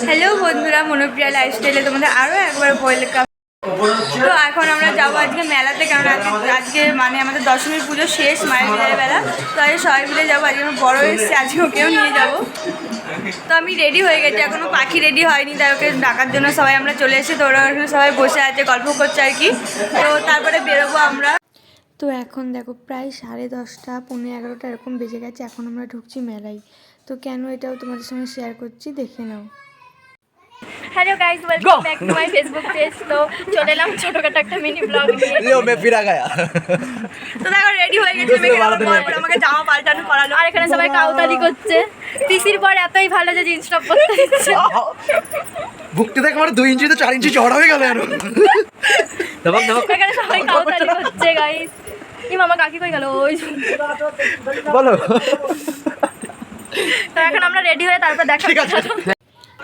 Hello বন্ধুরা, মনোপ্রিয়া লাইফস্টাইলে তোমাদের আরও একবার ওয়েলকাম। তো এখন আমরা যাবো আজকে মেলাতে, কারণ আজকে মানে আমাদের দশমীর পুজো শেষ, মায়ের বিদায় বেলা। তো আজকে সবাই মিলে যাবো, আজকে আমার বড়ো এসছে, আজকে ওকেও নিয়ে যাবো। তো আমি রেডি হয়ে গেছি, এখনও পাখি রেডি হয়নি, তাই ওকে ডাকার জন্য সবাই আমরা চলে এসেছি। তো ওরা এখানে সবাই বসে আছে, গল্প করছে আর কি। তো তারপরে বেরোবো আমরা। তো এখন দেখো প্রায় 10:30, 11:30 এরকম বেজে গেছে, এখন আমরা ঢুকছি মেলায়। তো কেন এটাও তোমাদের সঙ্গে শেয়ার করছি, দেখে নাও। Hello guys, welcome back to my Facebook page. तो চলে এলাম ছোটখাটো একটা মিনি ব্লগ নিয়ে। লিও মে ফিরা গায়া। তো দেখো রেডি হয়ে গেছে, আমাকে জামা পাল্টানো করালো, আর এখানে সবাই কাউতালি করছে। পিসির পর এতই ভালো যে জিন্স টপ পরতে দিচ্ছে। বুকতে দেখ আমার 2 ইঞ্চি তো 4 ইঞ্চি চড়া হয়ে গেল আরো। দবাক দবাক এখানে সবাই কাউতালি করছে গাইস। এই মামা কাকি কই গেল? ওই বলো। তো এখন আমরা রেডি হয়ে তারপর দেখা হচ্ছে।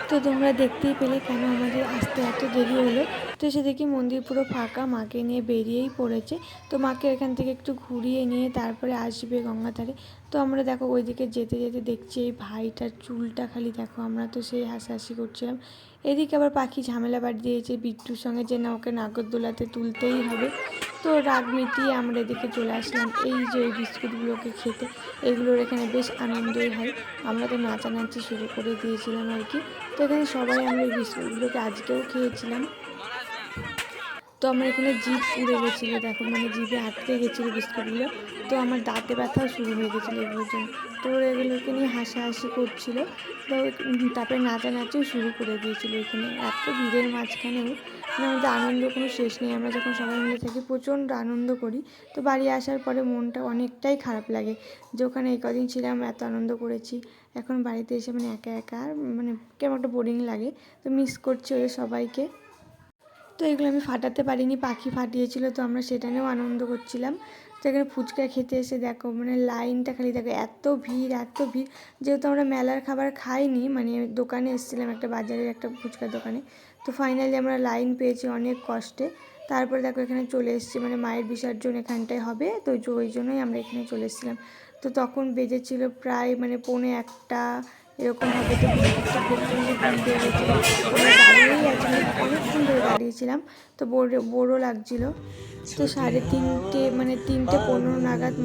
তো তোমরা দেখতেই পেলে কেন আমাদের আসতে এত দেরি হলো। তো সে দেখি মন্দির পুরো ফাঁকা, মাকে নিয়ে বেরিয়েই পড়েছে। তো মাকে এখান থেকে একটু ঘুরিয়ে নিয়ে তারপরে আসবে গঙ্গাধারে। তো আমরা দেখো ওইদিকে যেতে যেতে দেখছি এই ভাইটার চুলটা খালি দেখো, আমরা তো সেই হাসাহাসি করছিলাম। এদিকে আবার পাখি ঝামেলা বাড়ি দিয়েছে বিট্টুর সঙ্গে যে না ওকে নাগরদোলাতে তুলতেই হবে। তো রাগ মিটিয়ে আমরা এদিকে চলে আসলাম এই যে এই বিস্কুটগুলোকে খেতে। এগুলোর এখানে বেশ আনন্দই হয়, আমরা তো নাচানাচি শুরু করে দিয়েছিলাম আর কি। তো এখানে সবাই আমরা এই বিস্কুটগুলোকে আজকেও খেয়েছিলাম। তো আমার এখানে জিভ পুড়ে গেছিলো দেখো, মানে জিভে আটকে গেছিলো বিস্কুটগুলো। তো আমার দাঁতে ব্যথাও শুরু হয়ে গেছিলো এগুলোর জন্য। তো ওরা এগুলোকে নিয়ে হাসাহাসি করছিলো। তো তারপরে নাচানাচিও শুরু করে দিয়েছিলো এখানে, এত ভিড়ের মাঝখানেও মানে আমাদের আনন্দ কোনো শেষ নেই। আমরা যখন সবাই মিলে থাকি প্রচণ্ড আনন্দ করি। তো বাড়ি আসার পরে মনটা অনেকটাই খারাপ লাগে যে ওখানে এই কদিন ছিলাম, এত আনন্দ করেছি, এখন বাড়িতে এসে মানে একা একা আর মানে কেমন একটা বোরিং লাগে। তো মিস করছি ওদের সবাইকে। তো এগুলো আমি ফাটাতে পারিনি, পাখি ফাটিয়েছিল, তো আমরা সেটা নিয়েও আনন্দ করছিলাম। তো এখানে ফুচকা খেতে এসে দেখো মানে লাইনটা খালি দেখো, এত ভিড় এত ভিড়। যেহেতু আমরা মেলার খাবার খাইনি, মানে দোকানে এসেছিলাম একটা বাজারের একটা ফুচকার দোকানে। তো ফাইনালি আমরা লাইন পেয়েছি অনেক কষ্টে। তারপরে দেখো এখানে চলে এসেছি, মানে মায়ের বিসর্জন এখানটায় হবে, তো ওই জন্যই আমরা এখানে চলে এসেছিলাম। তো তখন বেজেছিল প্রায় মানে 1:45 এরকম হবে। তো বিস্কুটটা প্রচণ্ড ভিড় হয়ে গেছিলো, আমরা দাঁড়িয়েই আছি, অনেকক্ষণ ধরে দাঁড়িয়েছিলাম। তো বোরও লাগছিল। তো 3:30 মানে 3:15 নাগাদ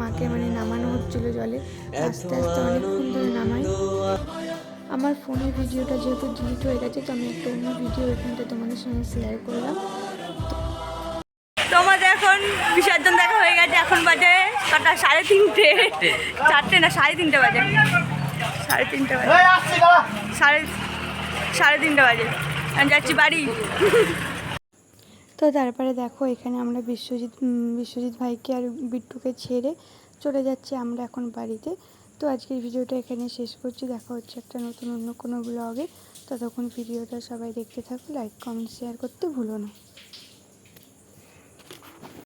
মাকে মানে নামানো হচ্ছিলো জলে, আস্তে আস্তে অনেকক্ষণ ধরে নামাই। আমার ফোনের ভিডিওটা যেহেতু ডিলিট হয়ে গেছে, তো আমি একটা অন্য ভিডিও এখানটা তোমাদের সঙ্গে শেয়ার করলাম। তোমাদের এখন বিসর্জন দেখা হয়ে গেছে, এখন বাজে কটা? 3:30, 4টে না 3:30 বাজে, 3:30 বাজে, 3:30 বাজে। আমি যাচ্ছি বাড়ি। তো তারপরে দেখো এখানে আমরা বিশ্বজিৎ ভাইকে আর বিট্টুকে ছেড়ে চলে যাচ্ছি আমরা এখন বাড়িতে। তো আজকের ভিডিওটা এখানে শেষ করছি, দেখা হচ্ছে একটা নতুন অন্য কোনো ব্লগে। ততক্ষণ ভিডিওটা সবাই দেখতে থাকো, লাইক কমেন্ট শেয়ার করতে ভুলো না।